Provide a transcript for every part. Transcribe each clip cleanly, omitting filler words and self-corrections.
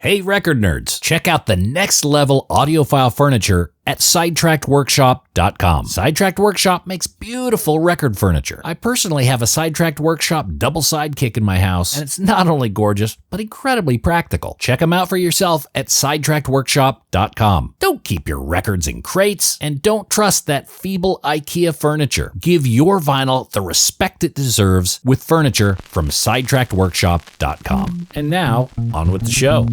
Hey record nerds, check out the next level audiophile furniture at sidetrackedworkshop.com. Sidetracked Workshop makes beautiful record furniture. I personally have a Sidetracked Workshop double sidekick in my house, and it's not only gorgeous, but incredibly practical. Check them out for yourself at sidetrackedworkshop.com. Don't keep your records in crates, and don't trust that feeble IKEA furniture. Give your vinyl the respect it deserves with furniture from sidetrackedworkshop.com. And now, on with the show.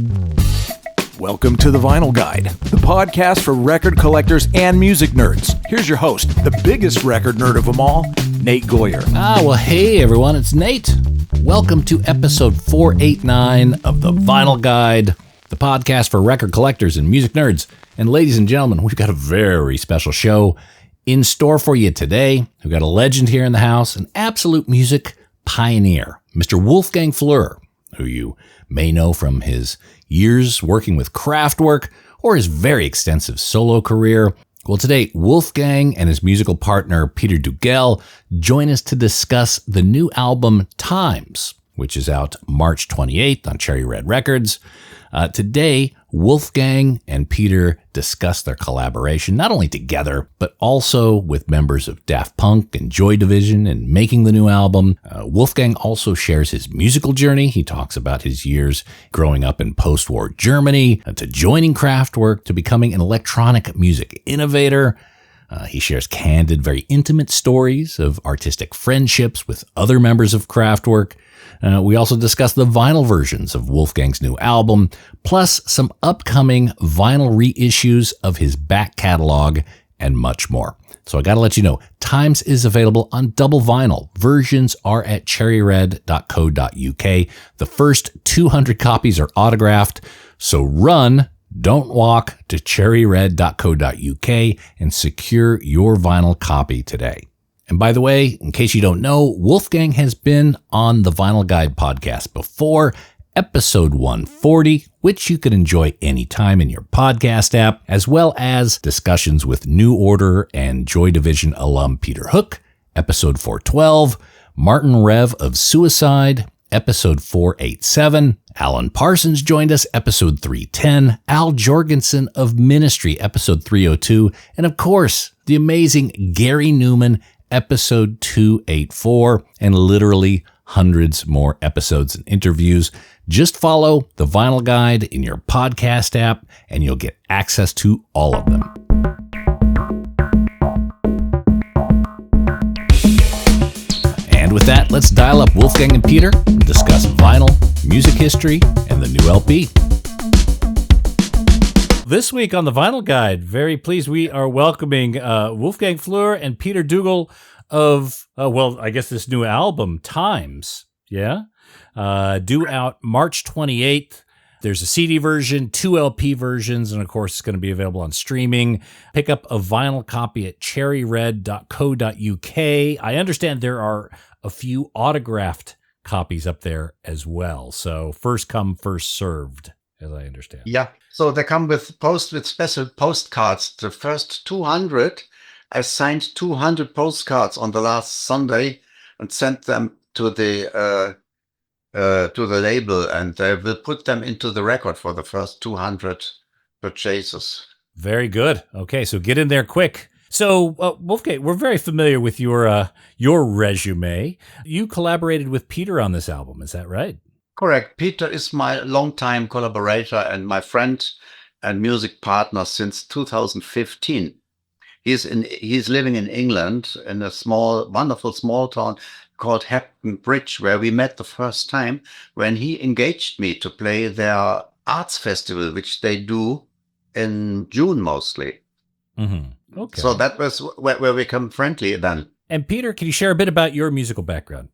Welcome to The Vinyl Guide, the podcast for record collectors and music nerds. Here's your host, the biggest record nerd of them all, Nate Goyer. Well, hey everyone, it's Nate. Welcome to episode 489 of The Vinyl Guide, the podcast for record collectors and music nerds. And ladies and gentlemen, we've got a very special show in store for you today. We've got a legend here in the house, an absolute music pioneer, Mr. Wolfgang Flür, who you may know from his years working with Kraftwerk or his very extensive solo career. Well, today, Wolfgang and his musical partner, Peter Duggal, join us to discuss the new album, Times, which is out March 28th on Cherry Red Records. Today, Wolfgang and Peter discuss their collaboration, not only together, but also with members of Daft Punk and Joy Division in making the new album. Wolfgang also shares his musical journey. He talks about his years growing up in post-war Germany, to joining Kraftwerk, to becoming an electronic music innovator. He shares candid, very intimate stories of artistic friendships with other members of Kraftwerk. We also discuss the vinyl versions of Wolfgang's new album, plus some upcoming vinyl reissues of his back catalog and much more. So I got to let you know, Times is available on double vinyl. Versions are at cherryred.co.uk. The first 200 copies are autographed. So run, don't walk to cherryred.co.uk and secure your vinyl copy today. And by the way, in case you don't know, Wolfgang has been on the Vinyl Guide podcast before, episode 140, which you can enjoy anytime in your podcast app, as well as discussions with New Order and Joy Division alum Peter Hook, episode 412, Martin Rev of Suicide, episode 487, Alan Parsons joined us, episode 310, Al Jorgensen of Ministry, episode 302, and of course, the amazing Gary Newman, episode 284, and literally hundreds more episodes and interviews. Just follow the Vinyl Guide in your podcast app, and you'll get access to all of them. And with that, let's dial up Wolfgang and Peter and discuss vinyl, music history, and the new LP. This week on the Vinyl Guide, very pleased we are welcoming Wolfgang Flür and Peter Duggal of, I guess this new album, Times, due out March 28th. There's a CD version, 2 LP versions, and of course it's going to be available on streaming. Pick up a vinyl copy at cherryred.co.uk. I understand there are a few autographed copies up there as well. So first come, first served, as I understand. Yeah. So they come with special postcards. The first 200, I signed 200 postcards on the last Sunday and sent them to the label, and they will put them into the record for the first 200 purchases. Very good. Okay, so get in there quick. So, Wolfgang, we're very familiar with your resume. You collaborated with Peter on this album, is that right? Correct. Peter is my longtime collaborator and my friend and music partner since 2015. He's living in England in a wonderful small town called Hepton Bridge, where we met the first time when he engaged me to play their arts festival, which they do in June mostly. Mm-hmm. Okay. So that was where we became friendly then. And Peter, can you share a bit about your musical background?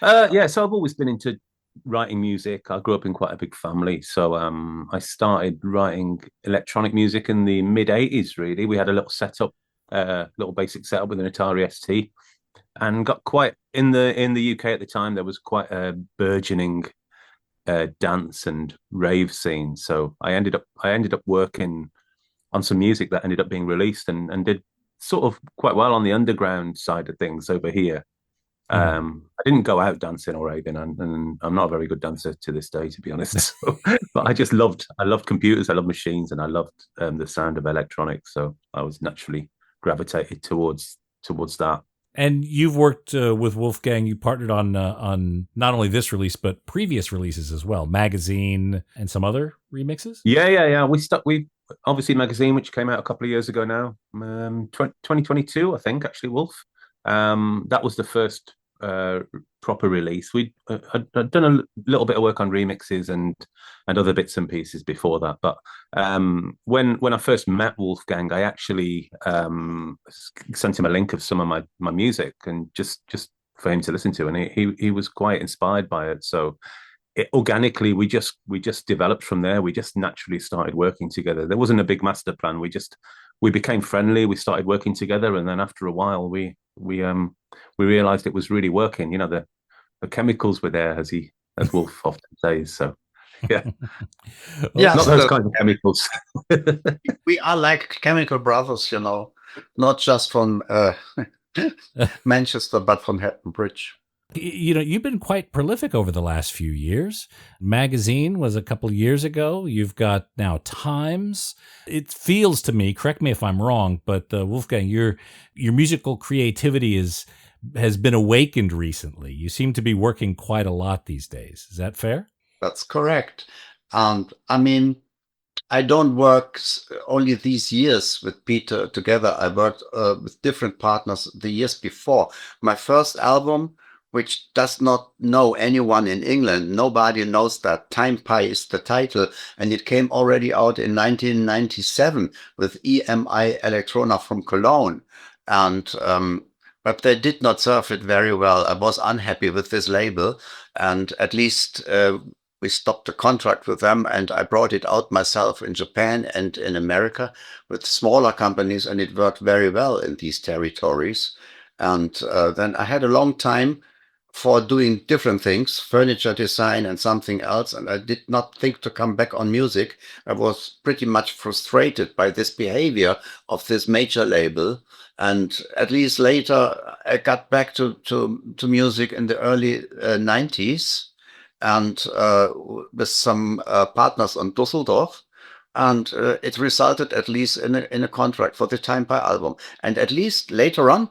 So I've always been into writing music. I grew up in quite a big family, so I started writing electronic music in the mid 80s. Really, we had a little little basic setup with an Atari ST, and got quite in the UK at the time. There was quite a burgeoning dance and rave scene. So I ended up working on some music that ended up being released and did sort of quite well on the underground side of things over here. I didn't go out dancing or raving, and I'm not a very good dancer to this day, to be honest. So, but I loved computers, I loved machines, and I loved the sound of electronics. So I was naturally gravitated towards that. And you've worked with Wolfgang. You partnered on not only this release but previous releases as well, Magazine and some other remixes. Yeah. We obviously Magazine, which came out a couple of years ago now, 2022, I think, actually, Wolf. That was the first proper release. I'd done a little bit of work on remixes and other bits and pieces before that. But when I first met Wolfgang, I actually sent him a link of some of my music, and just for him to listen to, and he was quite inspired by it. So organically, we just developed from there. We just naturally started working together. There wasn't a big master plan. We became friendly. We started working together, and then after a while, we realized it was really working. You know, the chemicals were there, as Wolf often says. So yeah, not those kinds of chemicals. We are like chemical brothers, you know, not just from Manchester, but from Hatton Bridge. You know, you've been quite prolific over the last few years. Magazine was a couple of years ago. You've got now Times. It feels to me, correct me if I'm wrong, but Wolfgang, your musical creativity has been awakened recently. You seem to be working quite a lot these days. Is that fair? That's correct. And I mean, I don't work only these years with Peter together. I worked with different partners the years before. My first album, which does not know anyone in England. Nobody knows that. Time Pi is the title, and it came already out in 1997 with EMI Electrona from Cologne. And but they did not serve it very well. I was unhappy with this label, and at least we stopped the contract with them, and I brought it out myself in Japan and in America with smaller companies, and it worked very well in these territories. And then I had a long time for doing different things, furniture design and something else. And I did not think to come back on music. I was pretty much frustrated by this behavior of this major label. And at least later, I got back to music in the early 90s and with some partners on Düsseldorf. And it resulted at least in a contract for the Time Pi album. And at least later on,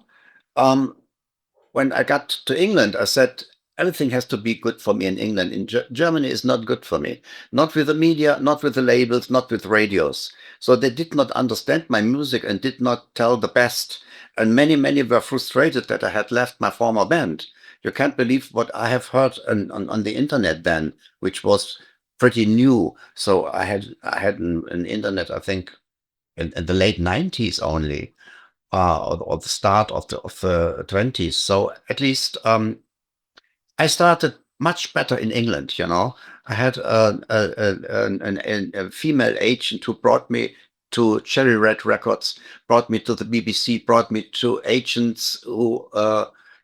when I got to England, I said, everything has to be good for me in England. In Germany is not good for me. Not with the media, not with the labels, not with radios. So they did not understand my music and did not tell the best. And many were frustrated that I had left my former band. You can't believe what I have heard on the internet then, which was pretty new. So I had an internet, I think, in the late 90s only. Or the start of the 20s. So at least I started much better in England. You know, I had a female agent who brought me to Cherry Red Records, brought me to the BBC, brought me to agents who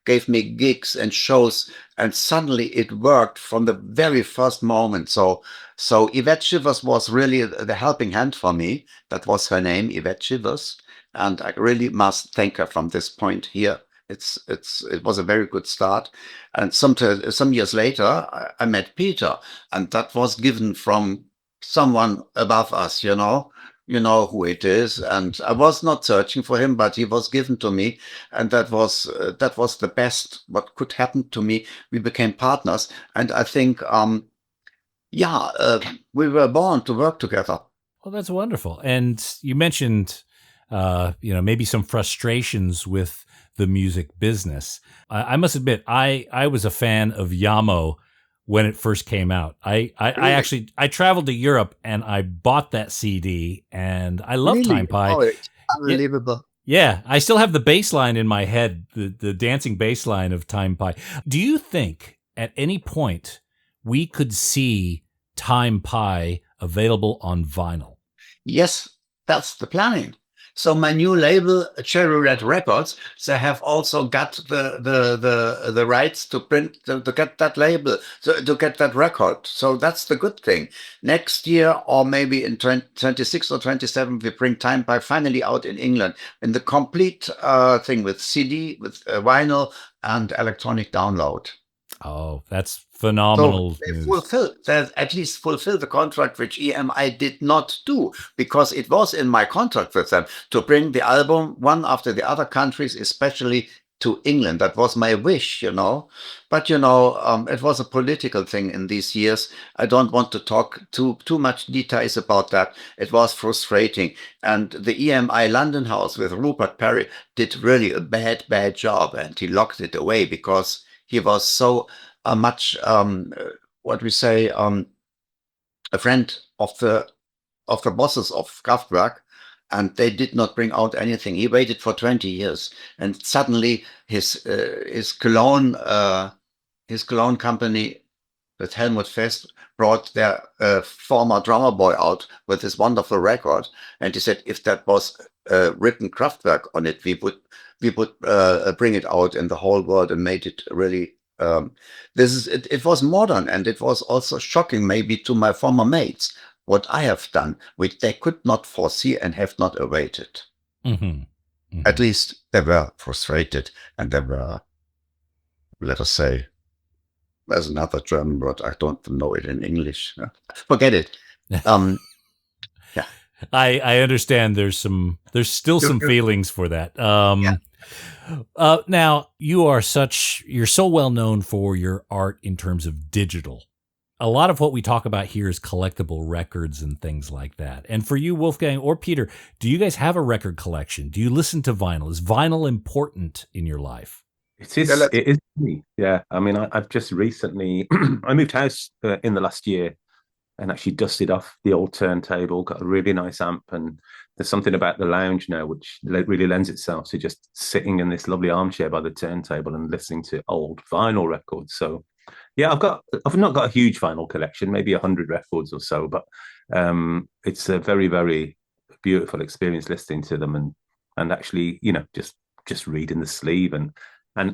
gave me gigs and shows, and suddenly it worked from the very first moment. So Yvette Shivers was really the helping hand for me. That was her name, Yvette Shivers. And I really must thank her from this point here. It was a very good start. And some years later, I met Peter, and that was given from someone above us, you know who it is. And I was not searching for him, but he was given to me. And that was the best what could happen to me. We became partners. And I think, we were born to work together. Well, that's wonderful. And you mentioned maybe some frustrations with the music business. I must admit, I was a fan of Yamo when it first came out. I actually traveled to Europe and I bought that CD, and I love Time Pi. Oh, it's unbelievable. Yeah, I still have the bass line in my head, the dancing bass line of Time Pi. Do you think at any point we could see Time Pi available on vinyl? Yes, that's the planning. So my new label, Cherry Red Records, they have also got the rights to print to get that label, to get that record. So that's the good thing. Next year, or maybe in 26 or 27, we bring Time Pi finally out in England in the complete thing with CD, with vinyl, and electronic download. Oh, that's So phenomenal they news. at least fulfill the contract, which EMI did not do, because it was in my contract with them to bring the album one after the other countries, especially to England. That was my wish, But it was a political thing in these years. I don't want to talk too much details about that. It was frustrating, and the EMI London house with Rupert Perry did really a bad job, and he locked it away because he was so much what we say a friend of the bosses of Kraftwerk, and they did not bring out anything. He waited for 20 years, and suddenly his cologne company with Helmut Fest brought their former drummer boy out with this wonderful record, and he said if that was written Kraftwerk on it, we would bring it out in the whole world and made it really. It was modern, and it was also shocking, maybe to my former mates, what I have done, which they could not foresee and have not awaited. At least they were frustrated, and they were, let us say, there's another German word, I don't know it in English. Forget it. Yeah. I understand there's still some feelings for that. Yeah. Now you're so well known for your art in terms of digital. A lot of what we talk about here is collectible records and things like that. And for you, Wolfgang or Peter, do you guys have a record collection? Do you listen to vinyl? Is vinyl important in your life? It is me. Yeah. I mean, I've just recently, I moved house in the last year and actually dusted off the old turntable, got a really nice amp, and there's something about the lounge now which really lends itself to just sitting in this lovely armchair by the turntable and listening to old vinyl records. So yeah, I've not got a huge vinyl collection, maybe 100 records or so, but it's a very, very beautiful experience listening to them and actually, just reading the sleeve. And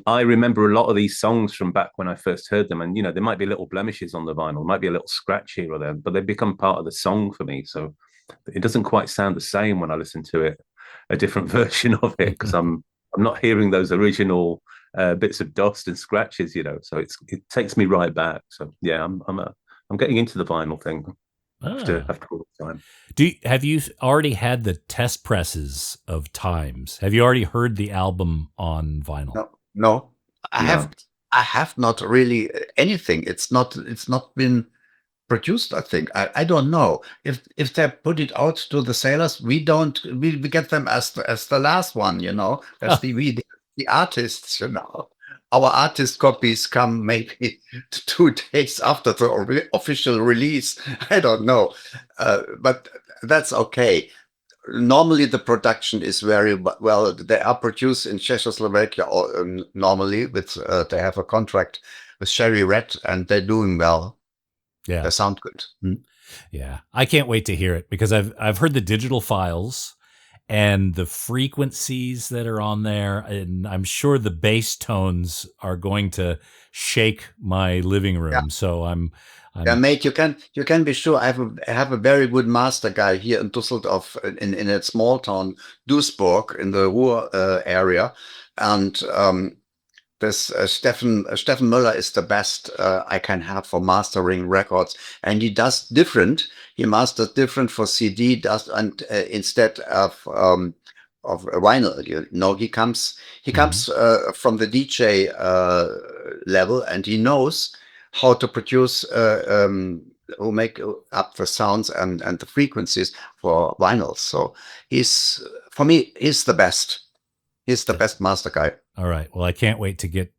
I remember a lot of these songs from back when I first heard them. And, there might be little blemishes on the vinyl, might be a little scratch here or there, but they become part of the song for me. So it doesn't quite sound the same when I listen to it, a different version of it, because I'm not hearing those original bits of dust and scratches, So it takes me right back. So yeah, I'm getting into the vinyl thing after all the time. Have you already had the test presses of Times? Have you already heard the album on vinyl? No. I have not really anything. It's not been produced. I think I don't know if they put it out to the sailors. We get them as the last one, as the artists, Our artist copies come maybe 2 days after the official release. I don't know, but that's okay. Normally, the production is very well. They are produced in Czechoslovakia, or normally they have a contract with Cherry Red, and they're doing well. Yeah, they sound good. Yeah, I can't wait to hear it because I've heard the digital files and the frequencies that are on there, and I'm sure the bass tones are going to shake my living room. Yeah. So I'm yeah, mate, you can be sure. I have a very good master guy here in Düsseldorf, in a small town, Duisburg, in the Ruhr area, and this Steffen Müller is the best I can have for mastering records, and he does different. He masters different for CD, and instead of vinyl. He comes from the DJ level, and he knows how to produce, who make up the sounds and the frequencies for vinyl. So for me, he's the best. He's the best master guy. All right. Well, I can't wait to get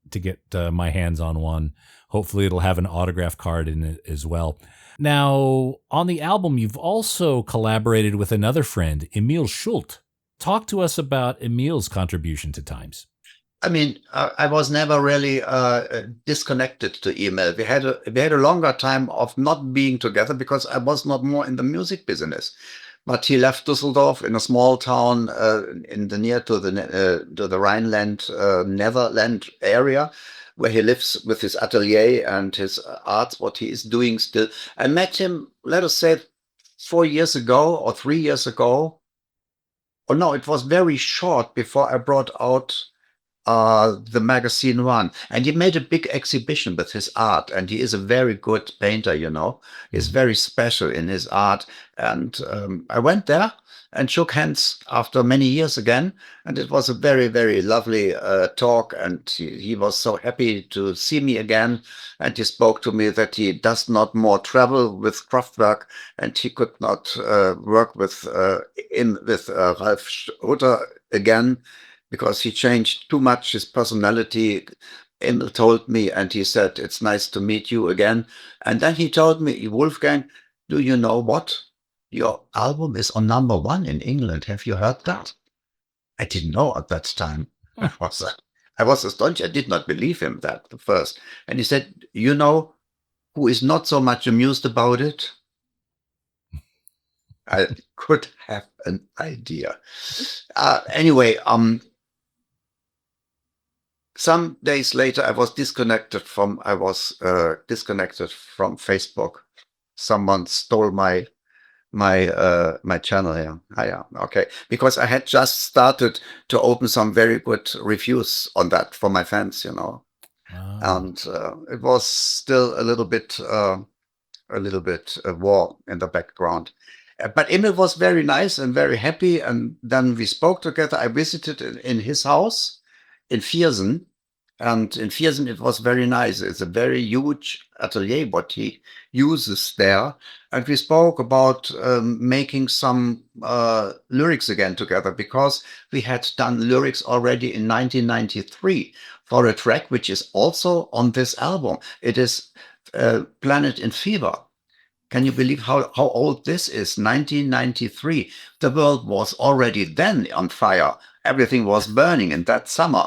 my hands on one. Hopefully it'll have an autograph card in it as well. Now, on the album, you've also collaborated with another friend, Emil Schult. Talk to us about Emil's contribution to Times. I mean, I was never really disconnected to Emil. We had a longer time of not being together because I was not more in the music business. But he left Düsseldorf in a small town near to the Rhineland, Netherland area, where he lives with his atelier and his arts, what he is doing still. I met him, let us say, 4 years ago or 3 years ago. Oh no, it was very short before I brought out the magazine One, and he made a big exhibition with his art. And he is a very good painter, you know. He's very special in his art. And I went there and shook hands after many years again, and it was a very, very lovely talk. And he was so happy to see me again. And he spoke to me that he does not more travel with Kraftwerk, and he could not work with Ralf Schutter again, because he changed too much his personality. Emil told me, and he said, "It's nice to meet you again." And then he told me, "Wolfgang, do you know what? Your album is on #1 in England. Have you heard that?" I didn't know at that time. I was astonished. I did not believe him that at first. And he said, "You know who is not so much amused about it?" I could have an idea. Anyway, some days later, I was disconnected from Facebook. Someone stole my channel here. Yeah, okay. Because I had just started to open some very good reviews on that for my fans, you know. Wow. And it was still a little bit war in the background. But Emil was very nice and very happy. And then we spoke together. I visited in his house in Viersen. And in Viersen, it was very nice. It's a very huge atelier, what he uses there. And we spoke about making some lyrics again together, because we had done lyrics already in 1993 for a track which is also on this album. It is Planet in Fever. Can you believe how old this is? 1993. The world was already then on fire. Everything was burning in that summer.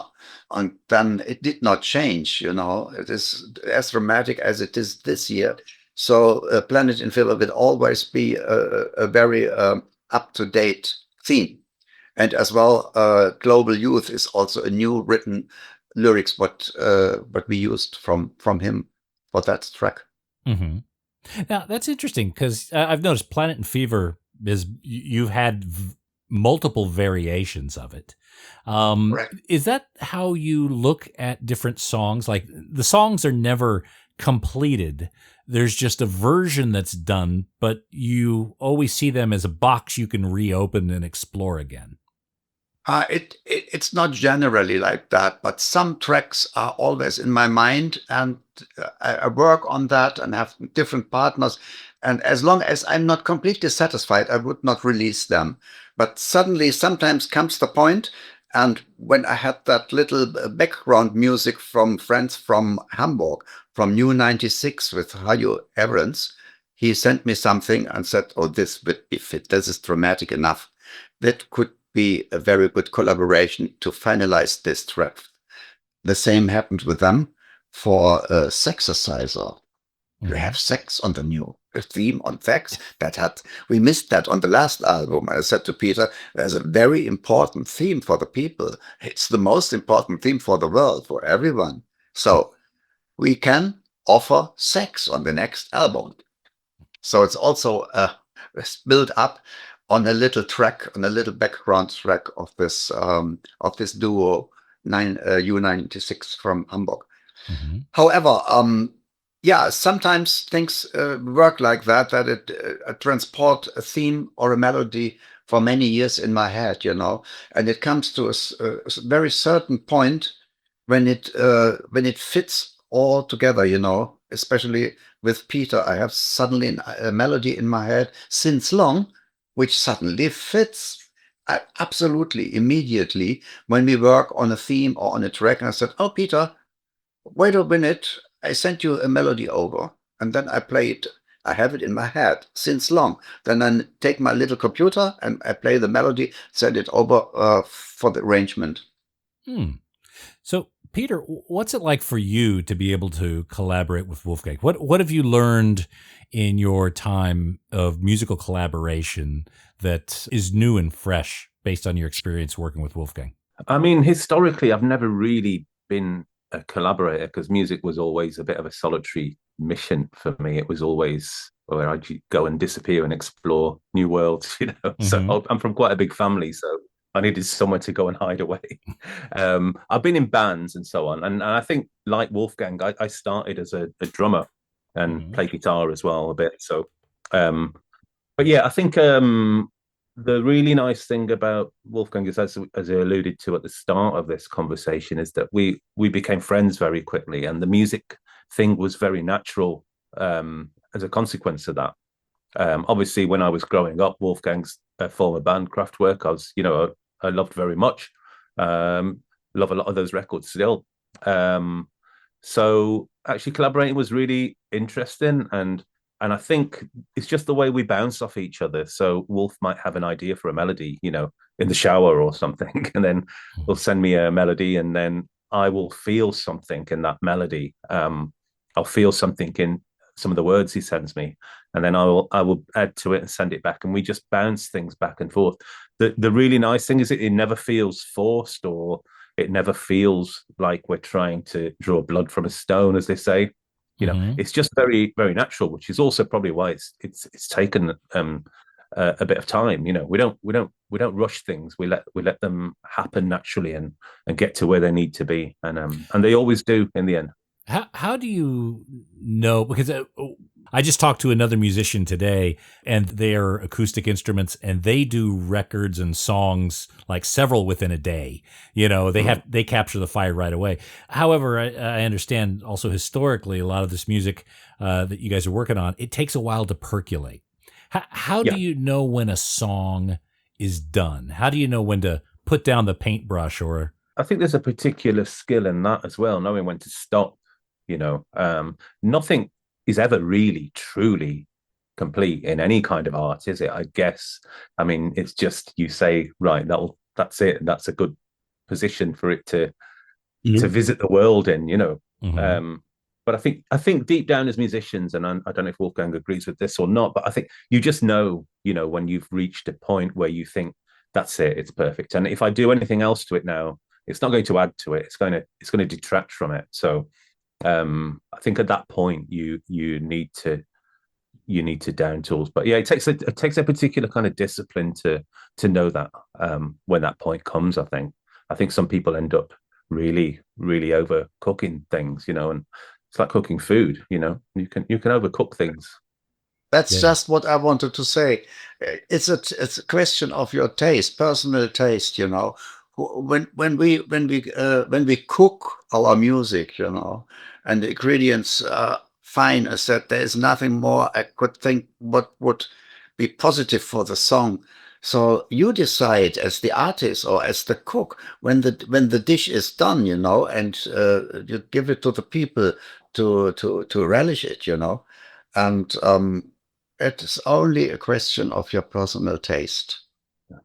And then it did not change, you know. It is as dramatic as it is this year. So Planet in Fever will always be a very up-to-date theme. And as well, Global Youth is also a new written lyrics, what we used from him for that track. Mm-hmm. Now, that's interesting, because I've noticed Planet and Fever you've had multiple variations of it. Right. Is that how you look at different songs? Like, the songs are never completed. There's just a version that's done, but you always see them as a box you can reopen and explore again. It's not generally like that, but some tracks are always in my mind, and I work on that and have different partners. And as long as I'm not completely satisfied, I would not release them. But suddenly, sometimes comes the point, and when I had that little background music from friends from Hamburg, from New 96 with Hajo Everens, he sent me something and said, "Oh, this would be fit. This is dramatic enough. That could be a very good collaboration to finalize this track." The same happened with them for Sexerciser. We have sex on the new theme on sex. We missed that on the last album. I said to Peter, "There's a very important theme for the people. It's the most important theme for the world, for everyone. So we can offer sex on the next album." So it's also built up on a little track, on a little background track of this duo, U96 from Hamburg. Mm-hmm. However, yeah, sometimes things work like that it transport a theme or a melody for many years in my head, you know, and it comes to a very certain point when it fits all together, you know. Especially with Peter, I have suddenly a melody in my head since long, which suddenly fits absolutely immediately when we work on a theme or on a track. And I said, "Oh, Peter, wait a minute. I sent you a melody over, and then I play it. I have it in my head since long. Then I take my little computer and I play the melody, send it over for the arrangement." So, Peter, what's it like for you to be able to collaborate with Wolfgang? What have you learned in your time of musical collaboration that is new and fresh based on your experience working with Wolfgang? I mean, historically, I've never really been a collaborator, because music was always a bit of a solitary mission for me. It was always where I'd go and disappear and explore new worlds, you know. So I'm from quite a big family, so I needed somewhere to go and hide away. I've been in bands and so on, and I think like Wolfgang, I started as a drummer and played guitar as well a bit. So, but yeah, I think the really nice thing about Wolfgang is, as I alluded to at the start of this conversation, is that we became friends very quickly, and the music thing was very natural as a consequence of that. Obviously, when I was growing up, Wolfgang's former band Kraftwerk, I loved very much. Love a lot of those records still. So actually, collaborating was really interesting, and I think it's just the way we bounce off each other. So Wolf might have an idea for a melody, in the shower or something, and then he'll send me a melody, and then I will feel something in that melody. I'll feel something in some of the words he sends me, and then I will add to it and send it back, and we just bounce things back and forth. The really nice thing is it never feels forced, or it never feels like we're trying to draw blood from a stone, as they say. It's just very, very natural, which is also probably why it's taken a bit of time. We don't rush things. We let them happen naturally and get to where they need to be, and they always do in the end. How do you know? Because I just talked to another musician today, and they're acoustic instruments, and they do records and songs like several within a day. They capture the fire right away. However, I understand also historically a lot of this music that you guys are working on, it takes a while to percolate. How do you know when a song is done? How do you know when to put down the paintbrush? Or I think there's a particular skill in that as well, knowing when to stop. Nothing is ever really truly complete in any kind of art, is it? I guess. I mean, it's just you say, right, that's it. That's a good position for it to visit the world in. But I think deep down as musicians, and I don't know if Wolfgang agrees with this or not, but I think you just know, when you've reached a point where you think that's it, it's perfect. And if I do anything else to it now, it's not going to add to it. It's going to detract from it. So I think at that point you need to down tools. But yeah, it takes a particular kind of discipline to know that when that point comes. I think some people end up really, really overcooking things, and it's like cooking food. You can overcook things. That's just what I wanted to say. It's a question of your taste, personal taste. When we cook our music, and the ingredients are fine, I said there is nothing more I could think what would be positive for the song. So you decide as the artist or as the cook when the dish is done, and you give it to the people to relish it, and it is only a question of your personal taste.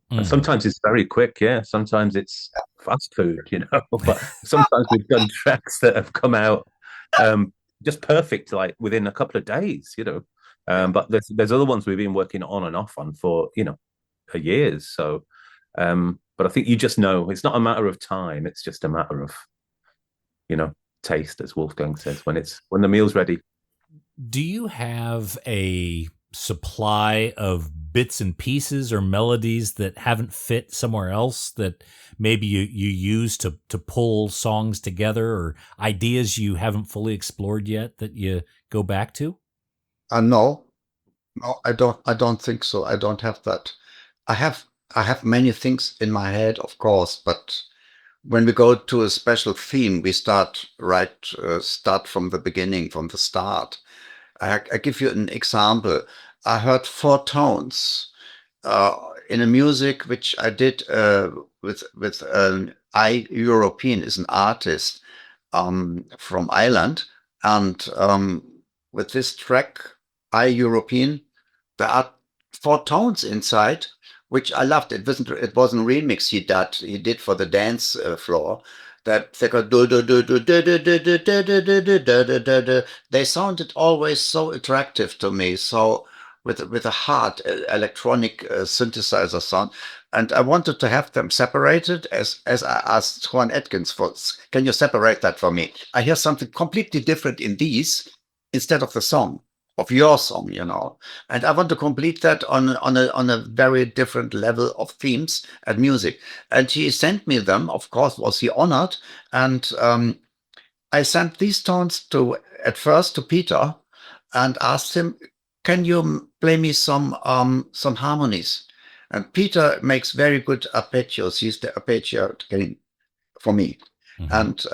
And sometimes it's very quick, yeah. Sometimes it's fast food, But sometimes we've done tracks that have come out just perfect, like within a couple of days, But there's other ones we've been working on and off on for years. So, but I think you just know it's not a matter of time; it's just a matter of taste, as Wolfgang says, when the meal's ready. Do you have a supply of bits and pieces or melodies that haven't fit somewhere else that maybe you use to pull songs together, or ideas you haven't fully explored yet that you go back to? No, I don't think so. I don't have that. I have many things in my head, of course, but when we go to a special theme, we start from the beginning, from the start. I give you an example. I heard 4 tones in a music which I did with an European, is an artist from Ireland, and with this track, European, there are 4 tones inside, which I loved. It wasn't a remix he did for the dance floor. That they go do do do do do do do do do do do do do. They sounded always so attractive to me. So with a hard electronic synthesizer sound, and I wanted to have them separated as I asked Juan Atkins for. Can you separate that for me? I hear something completely different in these instead of the song. of your song, and I want to complete that on a very different level of themes and music. And he sent me them. Of course, was he honored? And I sent these tones at first to Peter, and asked him, "Can you play me some harmonies?" And Peter makes very good arpeggios. He's the arpeggio king for me, and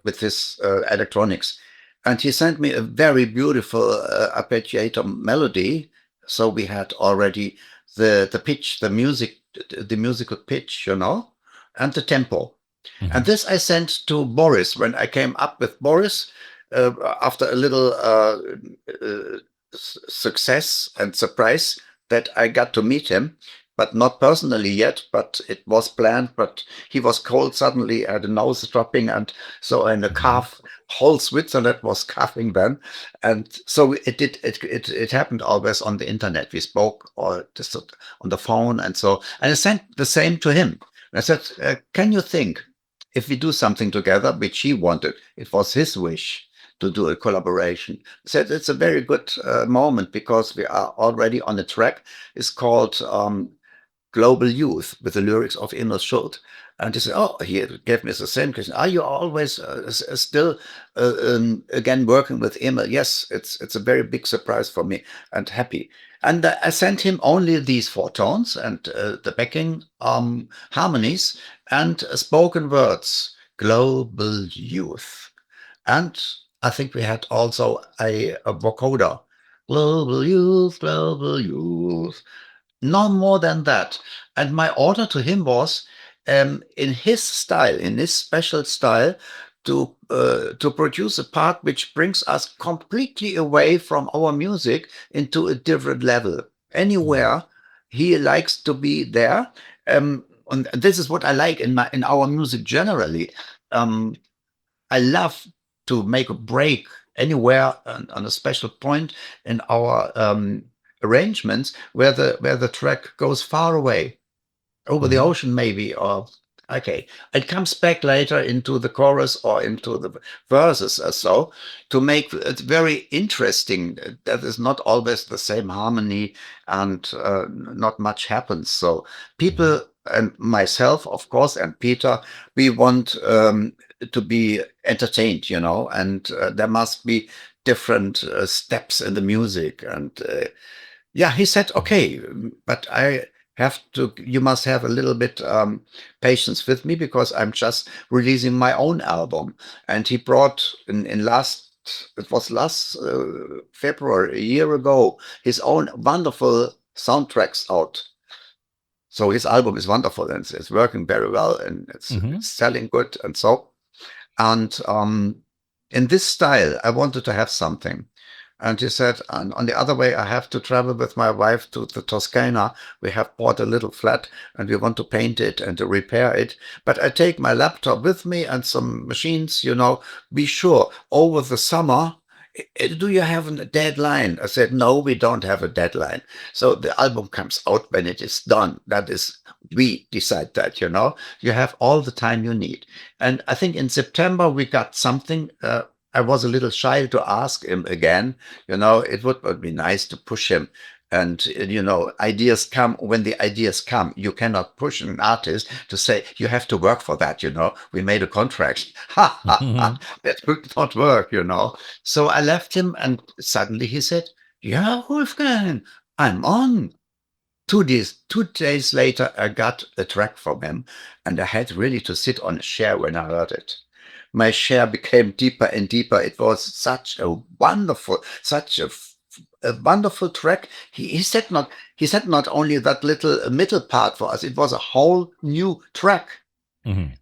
with his electronics. And he sent me a very beautiful arpeggiator melody. So we had already the pitch, the musical pitch, and the tempo. And this I sent to Boris when I came up with Boris after a little success and surprise that I got to meet him, but not personally yet, but it was planned. But he was cold suddenly, had a nose dropping, and so in a cough, whole Switzerland was coughing then. And so it happened always on the internet. We spoke or just on the phone, and I sent the same to him. I said, "Can you think if we do something together?" Which he wanted. It was his wish to do a collaboration. I said it's a very good moment because we are already on a track. It's called Global Youth with the lyrics of Emil Schult. And he said, "Oh," he gave me the same question. "Are you always still again working with Emil?" "Yes, it's a very big surprise for me and happy." And I sent him only these 4 tones and the backing harmonies and spoken words, Global Youth. And I think we had also a vocoder, Global Youth, Global Youth. No more than that. And my order to him was, in his style, in his special style, to produce a part which brings us completely away from our music into a different level. Anywhere he likes to be there. And this is what I like in our music generally. I love to make a break anywhere on a special point in our arrangements where the track goes far away over the ocean, maybe, or okay, it comes back later into the chorus or into the verses or so to make it very interesting. That is not always the same harmony, and not much happens. So people and myself, of course, and Peter, we want to be entertained, and there must be different steps in the music. And yeah, he said, "Okay, but you must have a little bit patience with me because I'm just releasing my own album." And he brought it was last February, a year ago, his own wonderful soundtracks out. So his album is wonderful and it's working very well and it's selling good and so. And in this style, I wanted to have something. And he said, "And on the other way, I have to travel with my wife to the Toscana. We have bought a little flat and we want to paint it and to repair it. But I take my laptop with me and some machines, be sure over the summer. Do you have a deadline?" I said, "No, we don't have a deadline. So the album comes out when it is done. That is, we decide that, you have all the time you need." And I think in September we got something. I was a little shy to ask him again. It would be nice to push him. And, ideas come when the ideas come. You cannot push an artist to say, "You have to work for that, we made a contract." Ha, ha, ha. That would not work, So I left him and suddenly he said, "Yeah, Wolfgang, I'm on." 2 days later, I got a track from him and I had really to sit on a chair when I heard it. My share became deeper and deeper. It was such a wonderful track. He said not only that little middle part for us, it was a whole new track.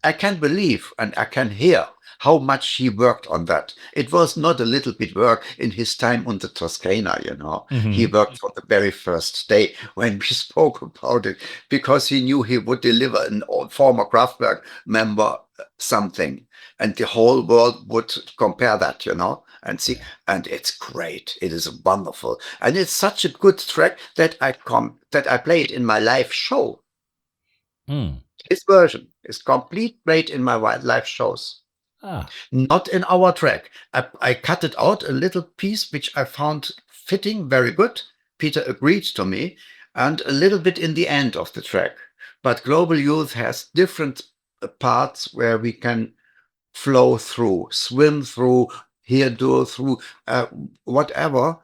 I can believe and I can hear how much he worked on that. It was not a little bit work in his time on the Toscana, He worked from the very first day when we spoke about it because he knew he would deliver an old former Kraftwerk member something and the whole world would compare that, and see. And it's great. It is wonderful. And it's such a good track that I play it in my live show. His version is complete played in my live shows. Not in our track. I cut it out a little piece which I found fitting very good. Peter agreed to me, and a little bit in the end of the track. But Global Youth has different parts where we can flow through, swim through, here do through, whatever,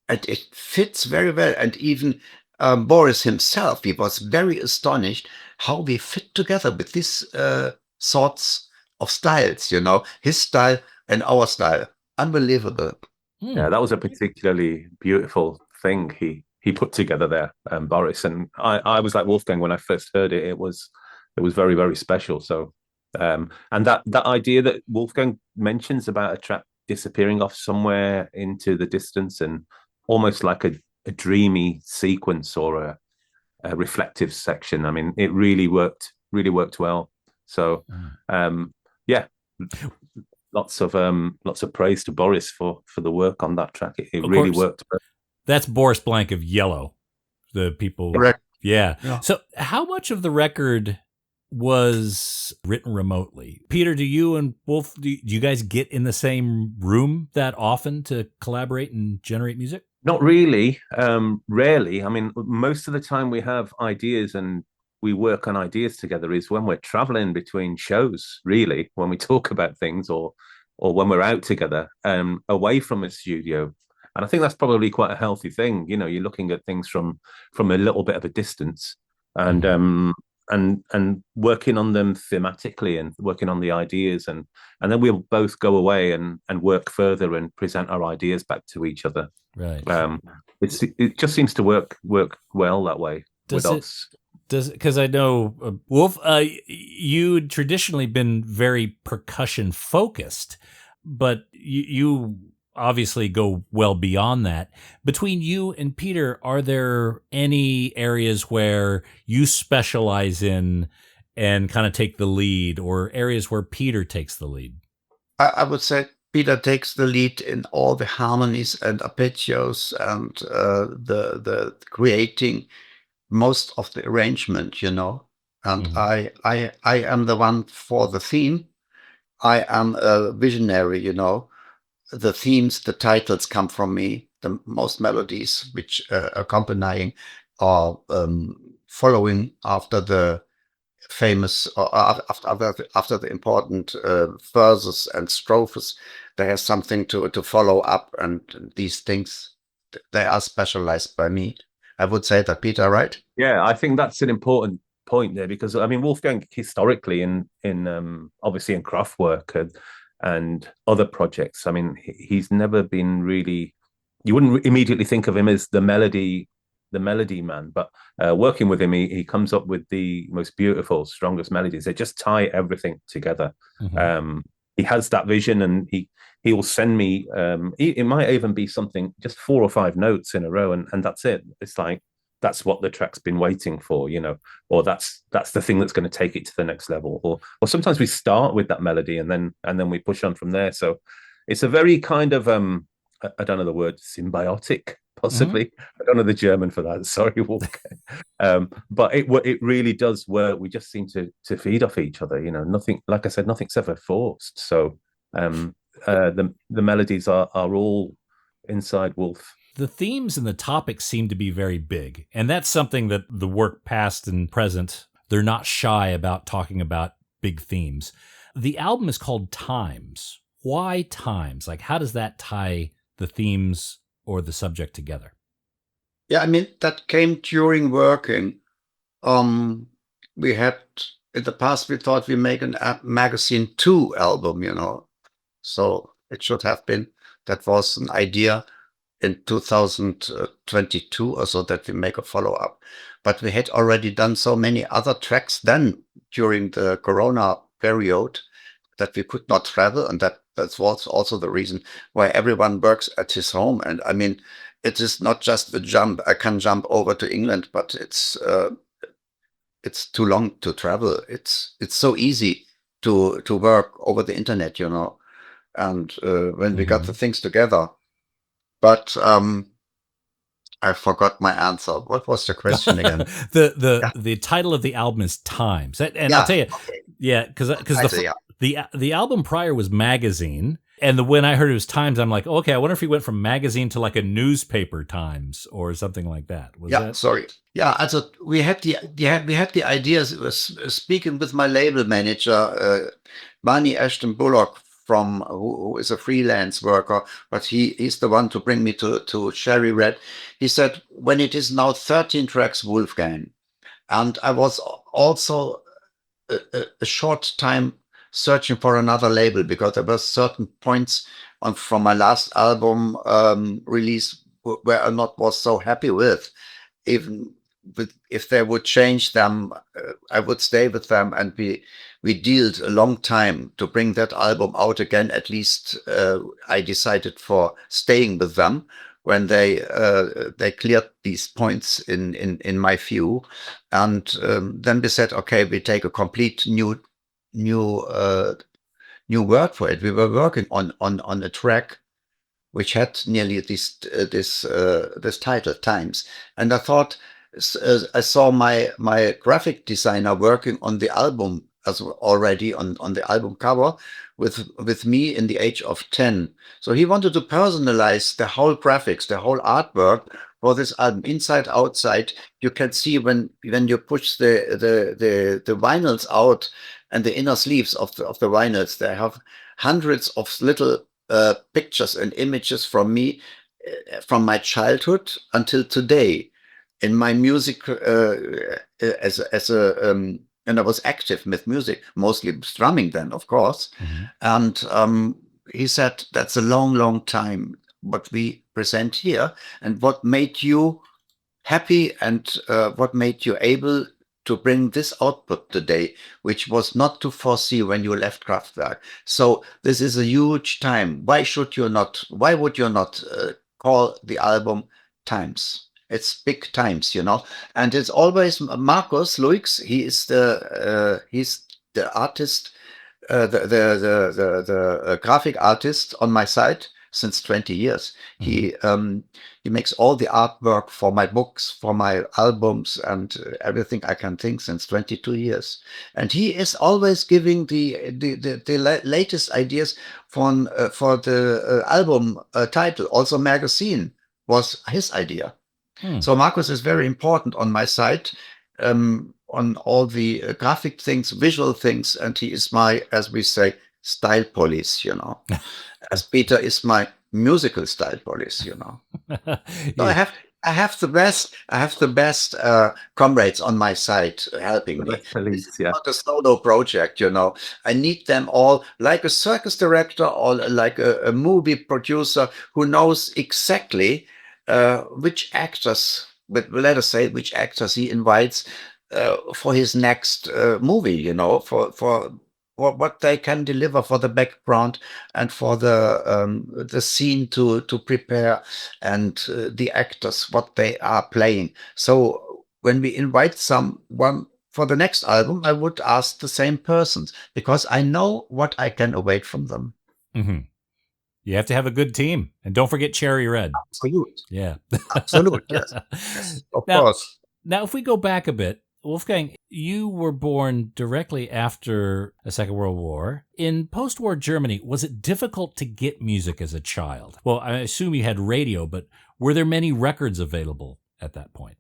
and it fits very well. And even Boris himself, he was very astonished how we fit together with these sorts of styles, his style and our style. Unbelievable. Yeah, that was a particularly beautiful thing he put together there, Boris. And I was like Wolfgang when I first heard it. It was very, very special. So and that idea that Wolfgang mentions about a track disappearing off somewhere into the distance and almost like a dreamy sequence or a reflective section. I mean, it really worked well. So yeah. Lots of praise to Boris for the work on that track. It really worked. That's Boris Blank of Yellow. The people. Correct. Yeah. So how much of the record was written remotely? Peter, do you and Wolf, do you guys get in the same room that often to collaborate and generate music? Not really. Rarely. I mean, most of the time we have ideas and we work on ideas together is when we're traveling between shows, really, when we talk about things or when we're out together away from a studio. And I think that's probably quite a healthy thing. You're looking at things from a little bit of a distance and working on them thematically and working on the ideas. And then we'll both go away and work further and present our ideas back to each other. Right. It just seems to work well that way with us. Because I know, Wolf, you'd traditionally been very percussion focused, but you obviously go well beyond that. Between you and Peter, are there any areas where you specialize in and kind of take the lead, or areas where Peter takes the lead? I would say Peter takes the lead in all the harmonies and arpeggios and the creating most of the arrangement, and I am the one for the theme. I am a visionary, the themes, the titles come from me. The most melodies which accompanying or following after the famous or after the important verses and strophes, there is something to follow up, and these things, they are specialized by me. I would say that, Peter, right? Yeah, I think that's an important point there because I mean Wolfgang historically in obviously in Kraftwerk and other projects. I mean he's never been really. You wouldn't immediately think of him as the melody man, but working with him, he comes up with the most beautiful, strongest melodies. They just tie everything together. He has that vision, and he will send me. It might even be something just 4 or 5 notes in a row, and that's it. It's like that's what the track's been waiting for, or that's the thing that's going to take it to the next level. Or sometimes we start with that melody and then we push on from there. So it's a very kind of I don't know the word, symbiotic, possibly. I don't know the German for that. Sorry, Wolfgang. But it really does work. We just seem to feed off each other. Nothing, like I said, nothing's ever forced. So the melodies are all inside Wolf. The themes and the topics seem to be very big, and that's something that the work past and present, they're not shy about talking about big themes. The album is called Times. Why Times? Like, how does that tie the themes or the subject together? Yeah, I mean, that came during working. We had, in the past, we thought we make a Magazine 2 album, So it should have been, that was an idea in 2022 or so, that we make a follow-up. But we had already done so many other tracks then during the Corona period that we could not travel, and that was also the reason why everyone works at his home. And I mean, it is not just the jump. I can jump over to England, but it's too long to travel. It's so easy to work over the internet, And when we got the things together, but I forgot my answer. What was the question again? The title of the album is Times, and I'll tell you, because the album prior was Magazine, And when I heard it was Times, I'm like, okay, I wonder if he went from magazine to like a newspaper Times or something like that. Was that? Sorry. Yeah, also we had the ideas. Speaking with my label manager, Barney Ashton Bullock, who is a freelance worker, but he's the one to bring me to Cherry Red. He said, when it is now 13 tracks, Wolfgang, and I was also a short time searching for another label because there were certain points from my last album release where I was so happy with. Even if they would change them, I would stay with them, and we dealt a long time to bring that album out again. At least I decided for staying with them when they cleared these points in my view, and then we said, okay, we take a complete new word for it. We were working on a track which had nearly this title, Times, and I thought, I saw my graphic designer working on the album as already on the album cover with me in the age of 10. So he wanted to personalize the whole graphics, the whole artwork for this album, inside, outside. You can see when you push the vinyls out and the inner sleeves of the vinyls, they have hundreds of little pictures and images from me, from my childhood until today. In my music, and I was active with music, mostly strumming then, of course. Mm-hmm. And he said, that's a long, long time what we present here, and what made you happy, and what made you able to bring this output today, which was not to foresee when you left Kraftwerk. So this is a huge time. Why would you not call the album Times? It's big times, and it's always Markus Luix. He's the artist, the graphic artist on my side since 20 years. Mm-hmm. He makes all the artwork for my books, for my albums, and everything I can think since 22 years. And he is always giving the latest ideas for the album title. Also, magazine was his idea. So Markus is very important on my side, on all the graphic things, visual things, and he is my, as we say, style police, as Peter is my musical style police, So yeah. I have the best comrades on my side helping me. It's not a solo project, I need them all, like a circus director or like a movie producer who knows exactly which actors he invites for his next movie, for what they can deliver for the background and for the scene to prepare, and the actors, what they are playing. So when we invite someone for the next album, I would ask the same persons, because I know what I can await from them. Mm-hmm. You have to have a good team. And don't forget Cherry Red. Absolute. Yeah. Absolute, yes. Of course. Now, if we go back a bit, Wolfgang, you were born directly after the Second World War. In post-war Germany, was it difficult to get music as a child? Well, I assume you had radio, but were there many records available at that point?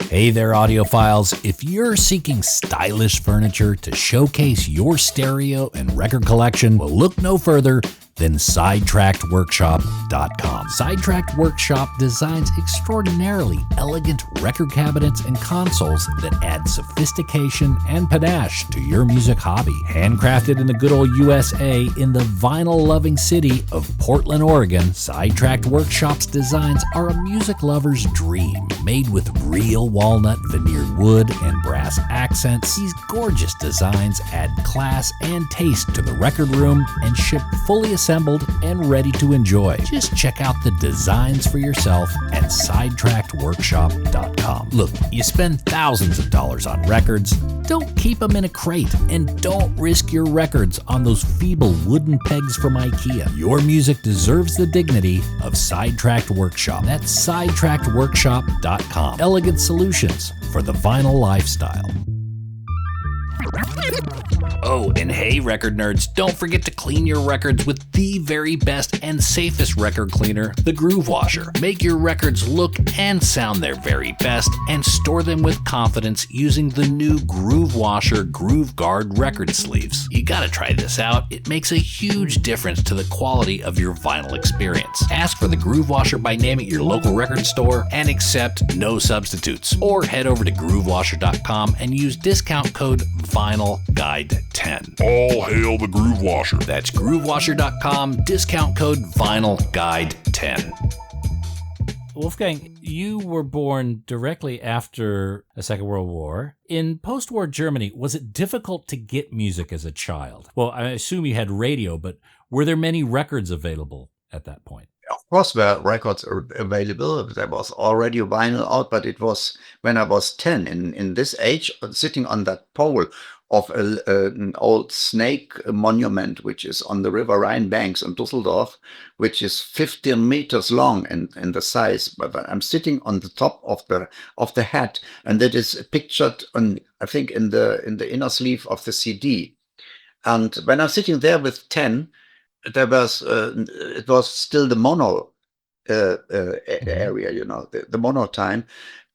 Hey there, audiophiles. If you're seeking stylish furniture to showcase your stereo and record collection, well, look no further than SidetrackedWorkshop.com. Sidetracked Workshop designs extraordinarily elegant record cabinets and consoles that add sophistication and panache to your music hobby. Handcrafted in the good old USA in the vinyl-loving city of Portland, Oregon, Sidetracked Workshop's designs are a music lover's dream. Made with real walnut veneered wood and brass accents, these gorgeous designs add class and taste to the record room and ship fully assembled and ready to enjoy. Just check out the designs for yourself at SidetrackedWorkshop.com. Look, you spend thousands of dollars on records. Don't keep them in a crate, and don't risk your records on those feeble wooden pegs from IKEA. Your music deserves the dignity of Sidetracked Workshop. That's SidetrackedWorkshop.com. Elegant solutions for the vinyl lifestyle. Oh, and hey, record nerds, don't forget to clean your records with the very best and safest record cleaner, the Groove Washer. Make your records look and sound their very best and store them with confidence using the new Groove Washer Groove Guard record sleeves. You gotta try this out. It makes a huge difference to the quality of your vinyl experience. Ask for the Groove Washer by name at your local record store and accept no substitutes. Or head over to groovewasher.com and use discount code VINYLGUIDE10. All hail the Groove Washer. That's groovewasher.com, discount code VINYLGUIDE10. Wolfgang, you were born directly after the Second World War. In post-war Germany, was it difficult to get music as a child? Well, I assume you had radio, but were there many records available at that point? Of course, there were records available. There was already vinyl out, but it was when I was 10, in this age, sitting on that pole of an old snake monument, which is on the River Rhine banks in Düsseldorf, which is 15 meters long in the size. But I'm sitting on the top of the hat, and that is pictured on, I think, in the inner sleeve of the CD. And when I'm sitting there with 10, it was still the mono area, the mono time.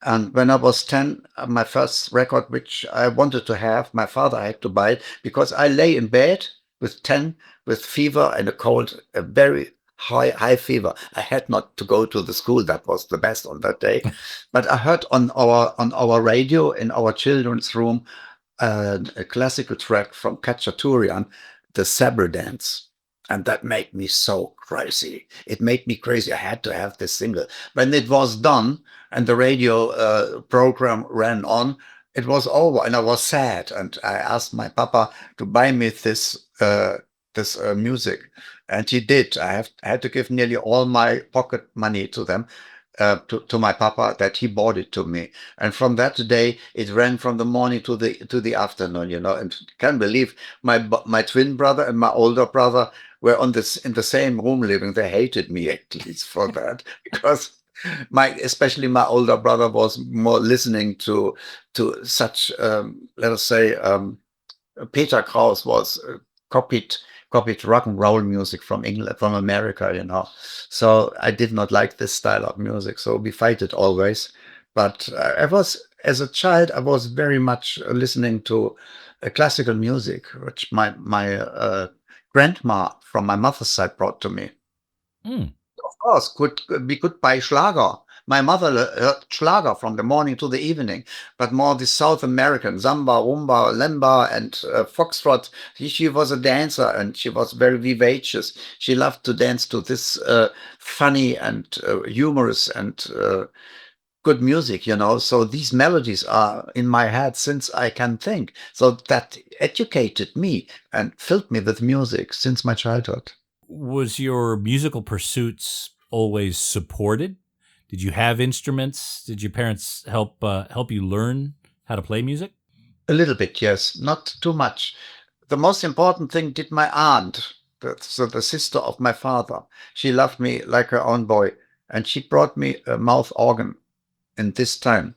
And when I was 10, my first record, which I wanted to have, my father had to buy it because I lay in bed with 10 with fever and a cold, a very high fever. I had not to go to the school. That was the best on that day. But I heard on our radio in our children's room a classical track from Khachaturian, the Sabre Dance. And that made me so crazy. It made me crazy. I had to have this single. When it was done and the radio program ran on, it was over and I was sad. And I asked my papa to buy me this music. And he did. I had to give nearly all my pocket money to them, to my papa, that he bought it to me. And from that day, it ran from the morning to the afternoon, and can't believe my twin brother and my older brother were in the same room living. They hated me at least for that because especially my older brother was more listening to such, let us say, Peter Krause was copied rock and roll music from England, from America, So I did not like this style of music. So we fight it always. But as a child, I was very much listening to classical music, which my grandma from my mother's side brought to me. Of course, we could buy Schlager. My mother heard Schlager from the morning to the evening, but more the South American, samba, rumba, lemba, and foxtrot. She was a dancer, and she was very vivacious. She loved to dance to this funny and humorous and good music, So these melodies are in my head since I can think. So that educated me and filled me with music since my childhood. Was your musical pursuits always supported? Did you have instruments? Did your parents help you learn how to play music? A little bit, yes. Not too much. The most important thing did my aunt, the sister of my father. She loved me like her own boy, and she brought me a mouth organ in this time.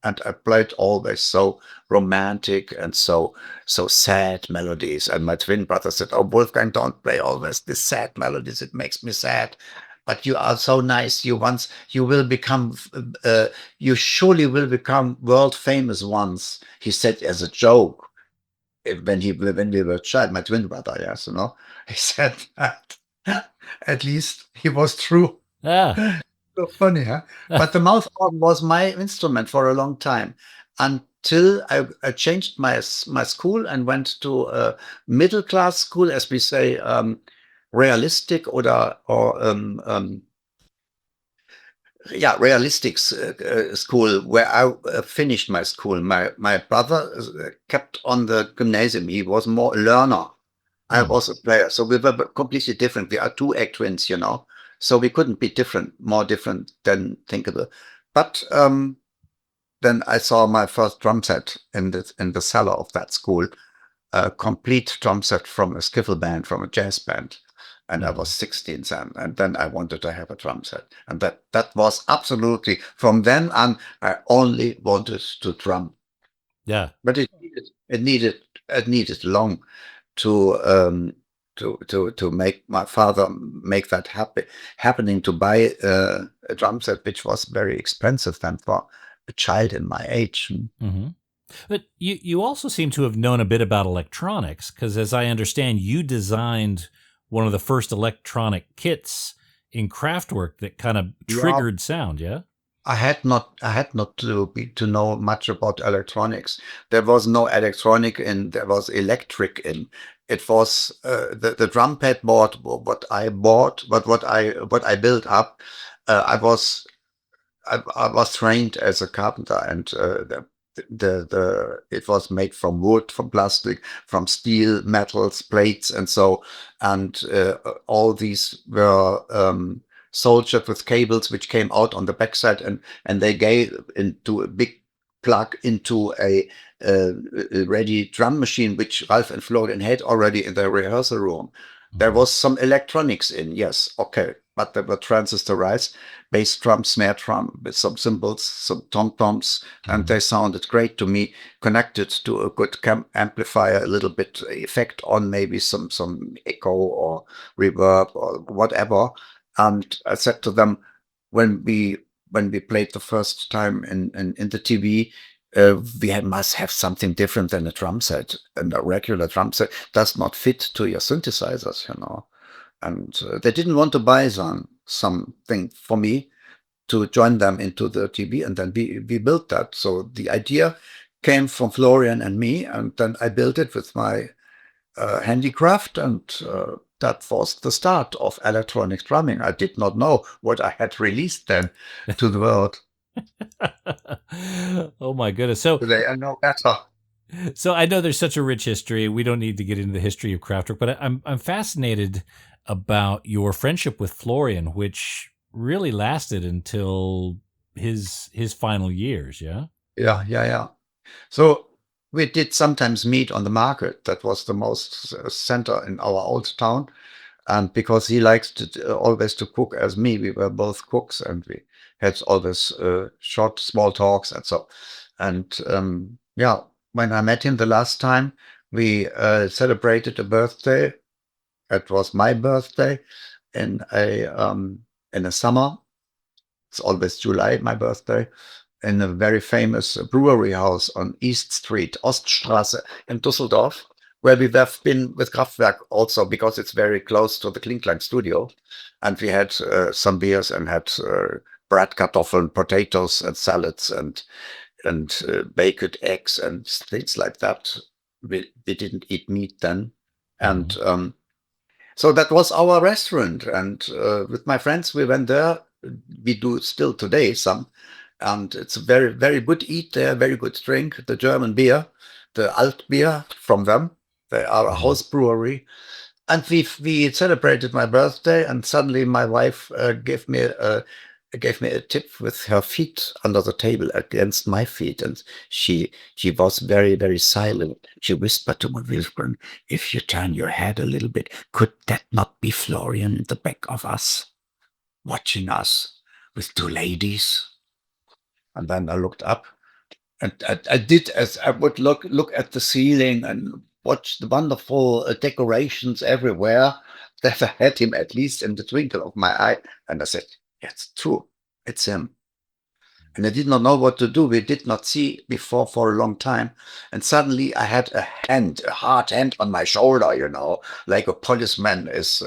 And I played always so romantic and so sad melodies. And my twin brother said, "Oh, Wolfgang, don't play always these sad melodies. It makes me sad. But you are so nice. You will become, you surely will become world famous once," he said as a joke. When we were a child, my twin brother, yes, he said that. At least he was true. Ah. So funny, huh? But the mouth organ was my instrument for a long time until I changed my school and went to a middle class school, as we say, realistic realistic school, where I finished my school. My brother kept on the gymnasium. He was more a learner. I was a player. So we were completely different. We are two egg twins, So we couldn't be more different than thinkable. But then I saw my first drum set in the cellar of that school, a complete drum set from a skiffle band, from a jazz band. And I was 16 then, and then I wanted to have a drum set. And that was absolutely, from then on, I only wanted to drum. Yeah. But it needed it needed long to to make my father make that happening, to buy a drum set, which was very expensive then for a child in my age. Mm-hmm. But you also seem to have known a bit about electronics, because as I understand, you designed one of the first electronic kits in Kraftwerk that kind of triggered sound, yeah? I had not to know much about electronics. There was no electronic in, there was electric in. It was the drum pad board, what I bought, but what I built up. I was trained as a carpenter, and the it was made from wood, from plastic, from steel, metals, plates, and so, and all these were soldered with cables which came out on the backside, and they gave into a big plug into a ready drum machine, which Ralph and Florian had already in their rehearsal room. There was some electronics in, yes, okay, but they were transistorized, bass drum, snare drum, with some cymbals, some tom-toms, and they sounded great to me, connected to a good amplifier, a little bit effect on, maybe some echo or reverb or whatever. And I said to them, when we played the first time in the TV, we must have something different than a drum set. And a regular drum set does not fit to your synthesizers, you know. And they didn't want to buy something for me to join them into the TV, and then we built that. So the idea came from Florian and me, and then I built it with my handicraft, and that was the start of electronic drumming. I did not know what I had released then to the world. Oh my goodness! So today I know better. So I know there's such a rich history. We don't need to get into the history of Kraftwerk, but I'm fascinated about your friendship with Florian, which really lasted until his final years. Yeah. Yeah. So we did sometimes meet on the market. That was the most center in our old town. And because he likes to always to cook as me, we were both cooks, and we had always short, small talks and so. And yeah, when I met him the last time, we celebrated a birthday. It was my birthday in a summer. It's always July, my birthday, in a very famous brewery house on East Street, Oststraße in Düsseldorf, where we have been with Kraftwerk also, because it's very close to the Klinklang studio. And we had some beers and had bratkartoffeln, potatoes and salads and baked eggs and things like that. We didn't eat meat then. And so that was our restaurant. And with my friends, we went there. We do still today some. And it's a very, very good eat there, very good drink. The German beer, the Alt beer from them. They are a house brewery. And we celebrated my birthday, and suddenly my wife gave me a tip with her feet under the table against my feet, and she was very, very silent. She whispered to my Wolfgang, "If you turn your head a little bit, could that not be Florian in the back of us, watching us with two ladies?" And then I looked up, and I did as I would look at the ceiling and watch the wonderful decorations everywhere, that I had him at least in the twinkle of my eye. And I said, "It's true, it's him." And I did not know what to do. We did not see before for a long time. And suddenly I had a hard hand on my shoulder, you know, like a policeman is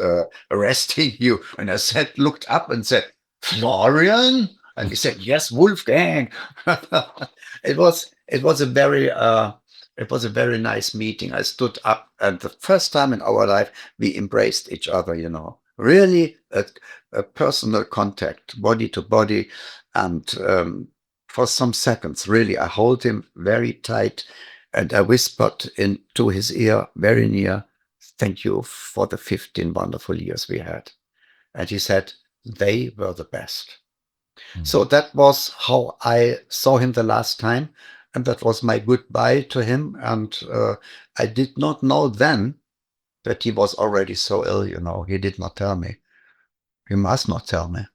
arresting you. And I looked up and said, "Florian?" And he said, "Yes, Wolfgang." It was a very nice meeting. I stood up, and the first time in our life we embraced each other, you know, really a personal contact, body to body. And for some seconds, really, I hold him very tight, and I whispered into his ear, very near, "Thank you for the 15 wonderful years we had." And he said, "They were the best." So that was how I saw him the last time, and that was my goodbye to him. And I did not know then that he was already so ill, you know. He did not tell me. He must not tell me.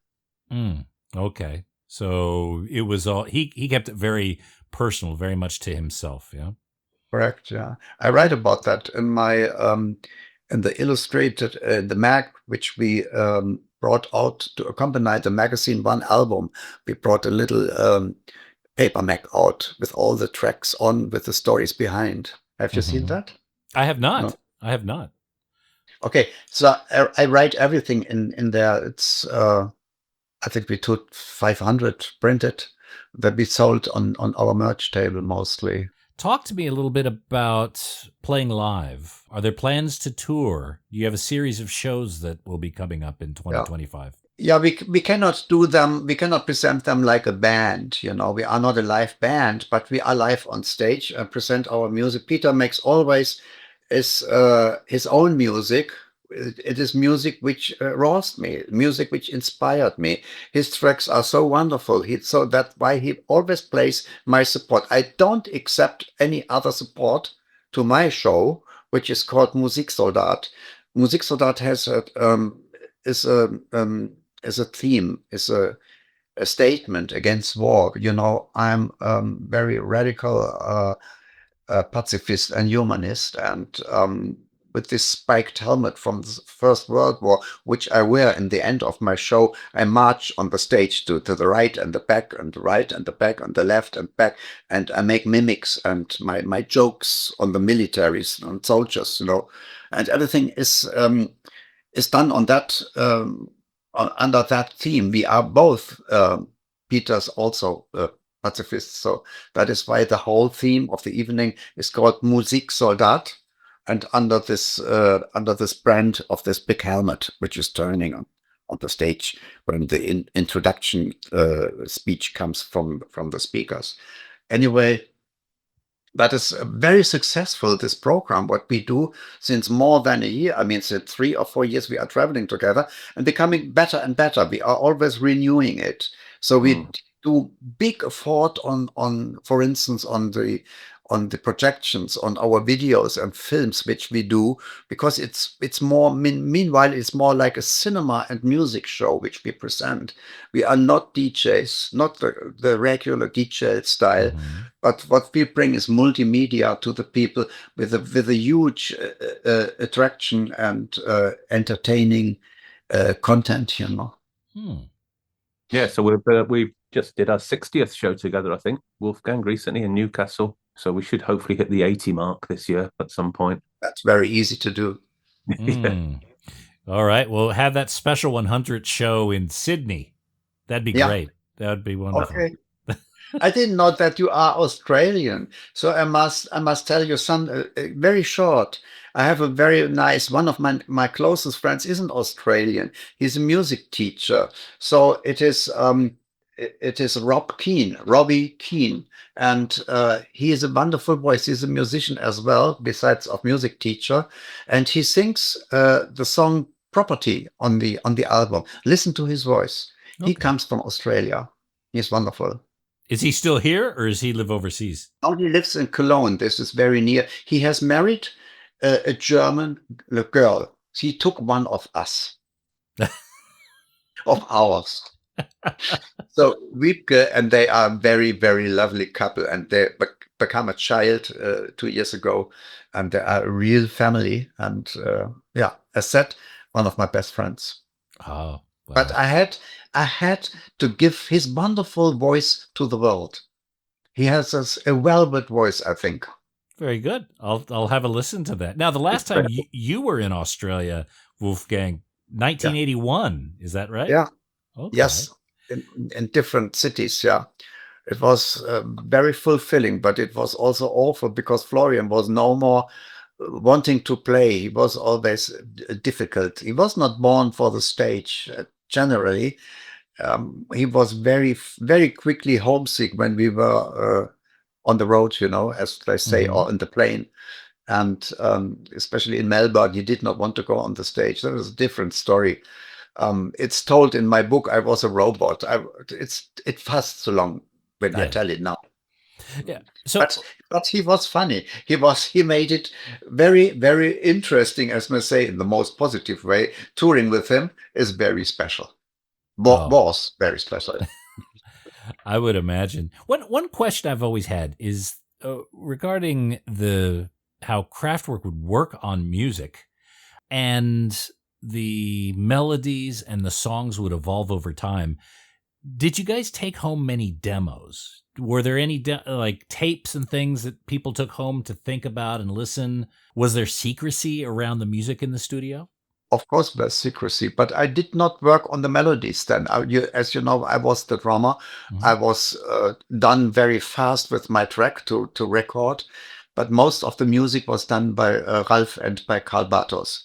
Okay. So it was all, he kept it very personal, very much to himself, yeah? Correct. Yeah, I write about that in my in the illustrated the mag which we brought out to accompany the magazine One Album. We brought a little paper mag out with all the tracks on with the stories behind. Have you seen that? I have No. not. I have not. Okay, so I write everything in there. It's I think we took 500 printed that we sold on our merch table mostly. Talk to me a little bit about playing live. Are there plans to tour? You have a series of shows that will be coming up in 2025. Yeah, we cannot do them. We cannot present them like a band. You know, we are not a live band, but we are live on stage and present our music. Peter makes always his own music. It is music which roused me, music which inspired me. His tracks are so wonderful. So that's why he always plays my support. I don't accept any other support to my show, which is called Musiksoldat. Musiksoldat has is a is a theme, is a statement against war. You know, I'm very radical pacifist and humanist, and with this spiked helmet from the First World War, which I wear in the end of my show, I march on the stage to the right and the back, and the right and the back, and the left and back, and I make mimics and my jokes on the militaries and soldiers, you know, and everything is done on that under that theme. We are both Peter's also pacifists, so that is why the whole theme of the evening is called Musiksoldat, and under this brand of this big helmet, which is turning on the stage when the introduction speech comes from the speakers. Anyway, that is very successful, this program, what we do since more than a year. I mean, since 3 or 4 years we are traveling together and becoming better and better. We are always renewing it. So we do big effort on, for instance, on the projections, on our videos and films, which we do, because it's more, meanwhile, it's more like a cinema and music show, which we present. We are not DJs, not the regular DJ style, but what we bring is multimedia to the people with a huge attraction and entertaining content, you know. Yeah, so we just did our 60th show together, I think, Wolfgang, recently in Newcastle. So we should hopefully hit the 80 mark this year at some point. That's very easy to do. All right, we'll have that special 100th show in Sydney. That'd be great. That would be wonderful. Okay. I didn't know that you are Australian, so I must tell you some very short. I have a very nice one of my closest friends isn't Australian. He's a music teacher, so it is Robbie Keane, and he is a wonderful voice. He's a musician as well, besides of music teacher, and he sings the song "Property" on the album. Listen to his voice. Okay. He comes from Australia. He's wonderful. Is he still here, or does he live overseas? Oh, he lives in Cologne. This is very near. He has married a German girl. He took one of us, of ours. So Wiebke and they are a very, very lovely couple, and they become a child 2 years ago, and they are a real family. And as said, one of my best friends. Oh. Wow. But I had to give his wonderful voice to the world. He has a velvet voice, I think. Very good. I'll have a listen to that. Now, the last time you were in Australia, Wolfgang, 1981, is that right? Yeah. Okay. Yes, in different cities. Yeah, it was very fulfilling, but it was also awful because Florian was no more wanting to play. He was always difficult. He was not born for the stage. Generally, he was very, very quickly homesick when we were on the road, you know, as they say, or in the plane. And especially in Melbourne, he did not want to go on the stage. That was a different story. It's told in my book, I was a robot. It fast so long when I tell it now. Yeah. So, but he was funny. He made it very, very interesting, as I say, in the most positive way. Touring with him is very special. Was very special. I would imagine. One question I've always had is regarding how Kraftwerk would work on music, and the melodies and the songs would evolve over time. Did you guys take home many demos? Were there any like tapes and things that people took home to think about and listen? Was there secrecy around the music in the studio? Of course, there's secrecy, but I did not work on the melodies then. As you know, I was the drummer. Mhm. I was done very fast with my track to record, but most of the music was done by Ralf and by Karl Bartos.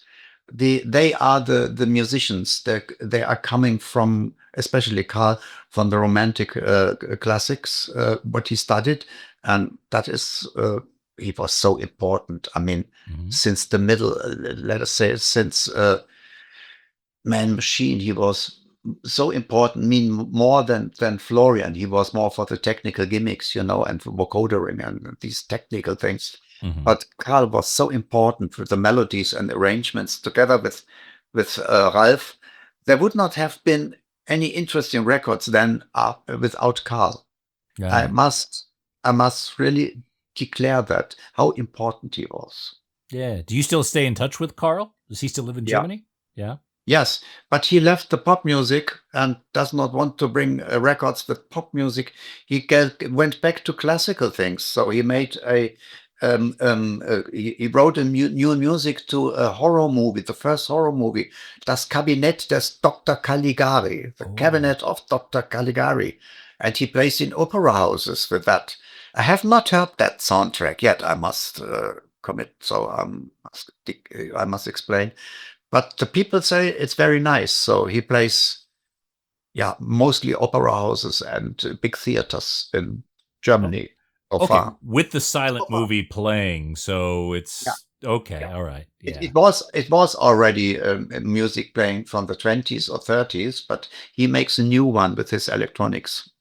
They are the musicians. They are coming from, especially Karl, from the romantic classics, what he studied, and that is. He was so important. I mean, since the middle, let us say, since Man Machine, he was so important. I mean, more than Florian. He was more for the technical gimmicks, and vocodering and these technical things. Mhm. But Karl was so important with the melodies and arrangements together with Ralf. There would not have been any interesting records then without Karl. Yeah. I must really declare that how important he was. Yeah. Do you still stay in touch with Karl? Does he still live in Yeah. Germany? Yeah. Yes, but he left the pop music and does not want to bring records with pop music. He went back to classical things. So he made he wrote a new music to a horror movie, the first horror movie, Das Kabinett des Dr. Caligari, the Cabinet of Dr. Caligari. And he plays in opera houses with that. I have not heard that soundtrack yet, I must commit, so I must explain. But the people say it's very nice. So he plays, mostly opera houses and big theaters in Germany so Okay. far. With the silent movie playing, so it's okay. Yeah. All right. Yeah. It was already music playing from the 20s or 30s, but he makes a new one with his electronics.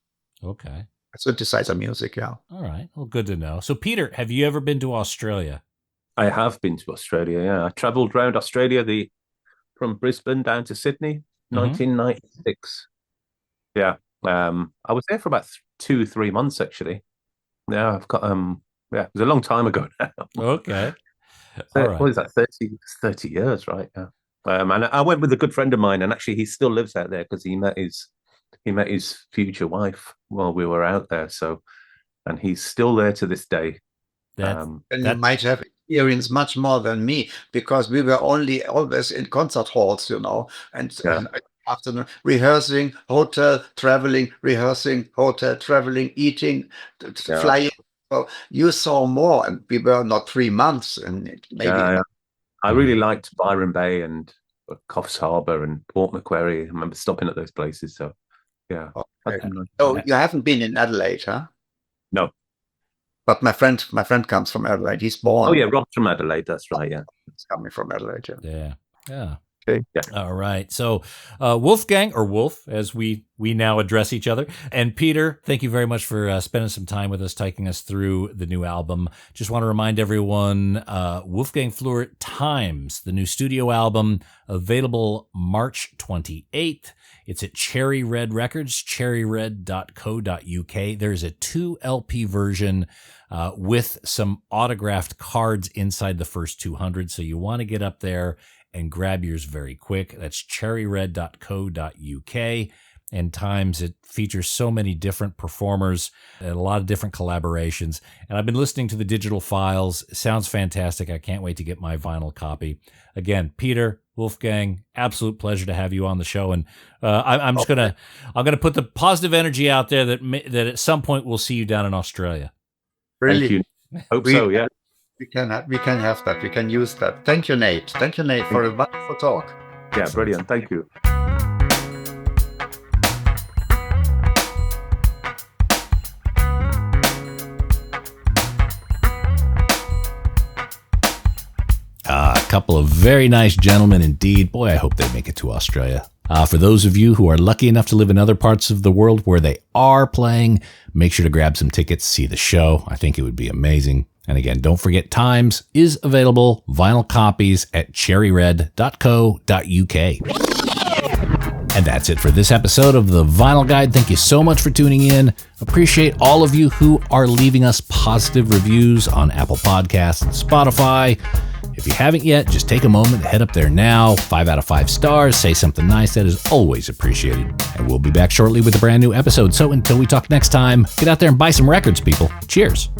Okay. Synthesizer music, yeah. All right. Well, good to know. So, Peter, have you ever been to Australia? I have been to Australia. Yeah, I travelled around Australia from Brisbane down to Sydney, 1996. Yeah, I was there for about 2-3 months actually. Yeah, I've got it was a long time ago now. Okay. All All right. right. What is that? 30 years, right? Yeah. And I went with a good friend of mine, and actually he still lives out there because he met his future wife while we were out there. So, and he's still there to this day. And you might have experienced much more than me because we were always in concert halls, and afternoon rehearsing, hotel, traveling, rehearsing, hotel, traveling, eating, flying. So you saw more, and we were not 3 months, and maybe. I really liked Byron Bay and Coffs Harbour and Port Macquarie. I remember stopping at those places. So, yeah. Okay. So you haven't been in Adelaide, huh? No. But my friend comes from Adelaide. He's born. Oh yeah, Rob's from Adelaide. That's right. Yeah, he's coming from Adelaide. Yeah. Okay. Yeah. All right. So, Wolfgang, or Wolf, as we now address each other, and Peter, thank you very much for spending some time with us, taking us through the new album. Just want to remind everyone, Wolfgang Flür Times, the new studio album, available March 28th. It's at Cherry Red Records, cherryred.co.uk. There's a 2 LP version with some autographed cards inside the first 200. So you want to get up there and grab yours very quick. That's cherryred.co.uk. And Times, it features so many different performers and a lot of different collaborations. And I've been listening to the digital files. It sounds fantastic. I can't wait to get my vinyl copy. Again, Peter, Wolfgang, absolute pleasure to have you on the show. And I'm gonna put the positive energy out there that at some point we'll see you down in Australia. Really? Thank you. Hope so. Yeah. We can have that. We can use that. Thank you, Nate. Thank you, Nate, for a wonderful talk. Yeah, brilliant. Thank you. A couple of very nice gentlemen indeed. Boy, I hope they make it to Australia. For those of you who are lucky enough to live in other parts of the world where they are playing, make sure to grab some tickets, see the show. I think it would be amazing. And again, don't forget, Times is available, vinyl copies at cherryred.co.uk. And that's it for this episode of The Vinyl Guide. Thank you so much for tuning in. Appreciate all of you who are leaving us positive reviews on Apple Podcasts and Spotify. If you haven't yet, just take a moment, head up there now. 5 out of 5 stars, say something nice. That is always appreciated. And we'll be back shortly with a brand new episode. So until we talk next time, get out there and buy some records, people. Cheers.